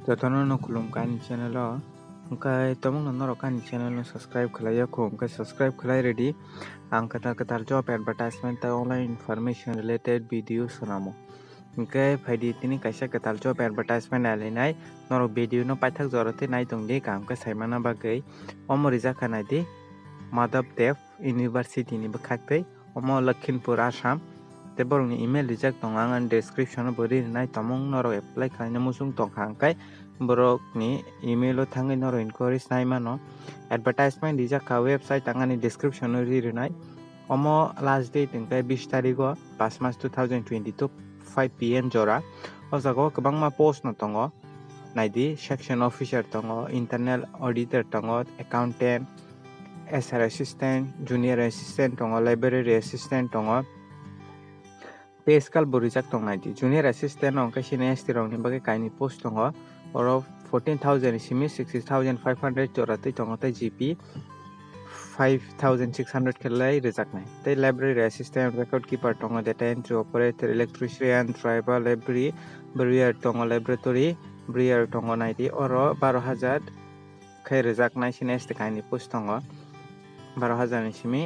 Jotono no kulum kani channel o angkai tomong no kani channel no subscribe khalaya ko angkai subscribe khalai ready ang katar job advertisement ta online information related video sonamo angkai phaidi tini kaisa katar job advertisement alinai norok video no paithak jorote nai tongdi kam ka saimana bagai omo rijak kanai di Madhabdev University ni bakhaktei omo Lakhimpur Assam te borok ni email rijak tong ang description bo ri nai tomong norok apply khaina musung tong hangkai borok ni email o thangai norok encourage nai mano advertisement rijak ka website angani description o ri nai omo last date engkai 20 tarik o 5 March 2022 5 PM jora o jago kwbangma post no tongo naidi section officer tongo internal auditor tongo accountant SR assistant junior assistant tongo library assistant tongo pay scale bo rijak tong naidi junior assistant ong kaisi ST rong ni bagai kaini post tongo oro 14,000 simi 60,500 jora tei tongo tei GP 5,600 kelai rijak nai tei library assistant record keeper tongo data entry operator electrician driver library brewer tongo laboratory brewer tongo naidi oro 12,000 khai rijak nai sini ST kaini post tongo 12,000 ni simi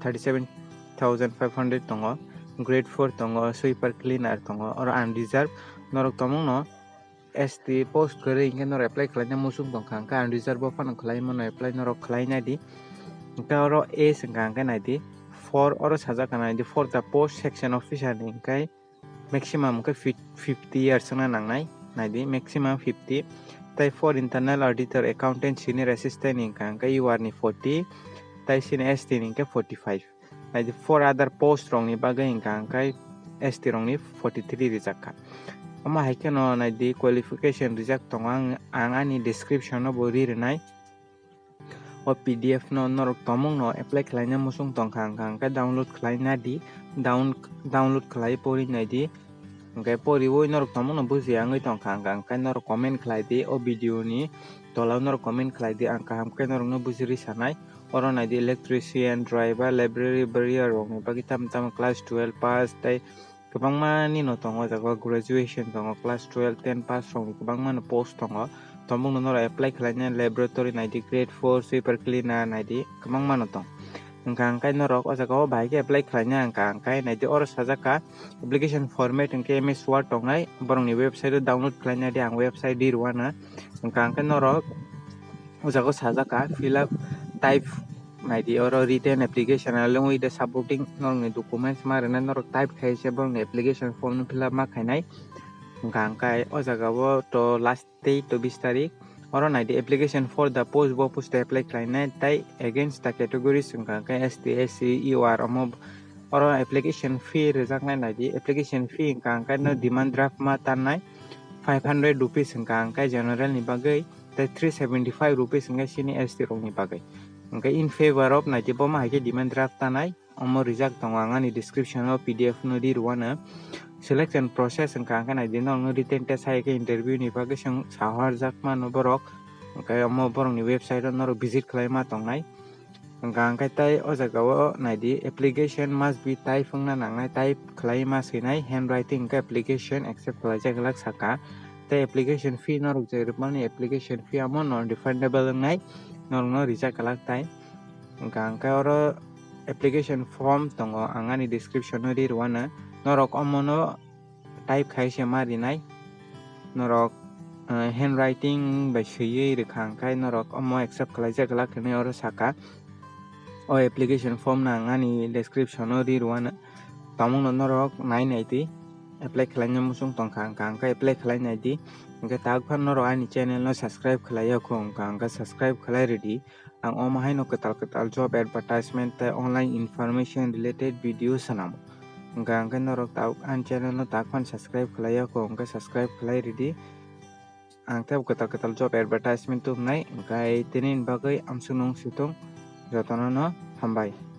37,500 tongo grade 4 tongo sweeper cleaner tongo oro unreserved norok tomong no ST post kore ingke nor apply khlaina musung tongkha angka unreserved bo phano khlai mano apply norok khlai nai di angka oro A singka angka nai di 4 oro sajak nai di for the post section officer ni angkai maximum angka 50 years na nangnai nai di maximum 50 tai for internal auditor accountant senior assistant angka you are ni 40 tai sini ST ni angka 45 nai di for other post rong ni bagai angkai ST rong ni 43 rijak ama haike no nai di qualification rijak tong ang ani description no bo ri nai o PDF no norok tomong no apply khlaina musung tong angka download khlaina di download khlai pori nai di angkai pori oi norok tomong no buji angoi tong angka norok comment khlai di o video ni tola norok comment khlai di angka hamkai norok no bujiri sanai oro nai di electrician driver library brewer rong ni bagi tam class 12 pass tai kwbangma ni no tongo jago graduation tongo class 12 10 pass rong kwbangma no post tongo tomong no apply khlaina laboratory nai di grade 4 sweeper cleaner nai di kwbangma no tong angkai norok o jaga o bai ke apply khlaina angkai nai di oro sajaka application format angke MS Word tongnai borong ni website o download khlaina di ang website di ruana angkai norok o jaga sajaka fill up type nai di oro written application along with the supporting norok ni documents marana norok type khaise borong ni application form no fill up ma khainai angkai o jaga o to last date to 20 tarik oro nai di application for the post bo post apply khlainai tai against the categories angkai ST SC EOR omo oro application fee rijak nai di application fee angkai no demand draft ma tanai 500 rupees angkai general ni bagai tai 375 rupees angkai sini ST rong ni bagai angkai in favor of nai di bo ma haike demand draft tanai omo rijak tong angani description o PDF no di ruana selection process angkai nai di no written test haike interview ni bagai sahar jak ma no borok angkai omo borok ni website o norok visit khlaima tongnai angkai tai o jaga o nai di application must be type ungna nangnai type khlaima sinai handwriting angkai application accept khlaijak lak saka tai application fee norok jermani application fee amo non refundable ngai norok no rijak lak tai angkai oro application form tongo angani description no ri ruana norok omo no type khaise mari nai norok handwriting by suyei rikha angkai norok omo accept khlaijak lak ni oro saka o application form na angani description o ri ruana tamong no norok nai nai di apply khlaina musung tongkha angkai apply khlainai di angkai tagphan norok ani channel no subscribe khlaiya ko angkai subscribe khlai ready ang o mahai no katal job advertisement tai online information related video sanamo angkai norok ani channel no tagphan subscribe khlaiya ko angkai subscribe khlai ready ang tai katal job advertisement tu nai angkai tinin bagai amsung nong sutong jotono no hambai.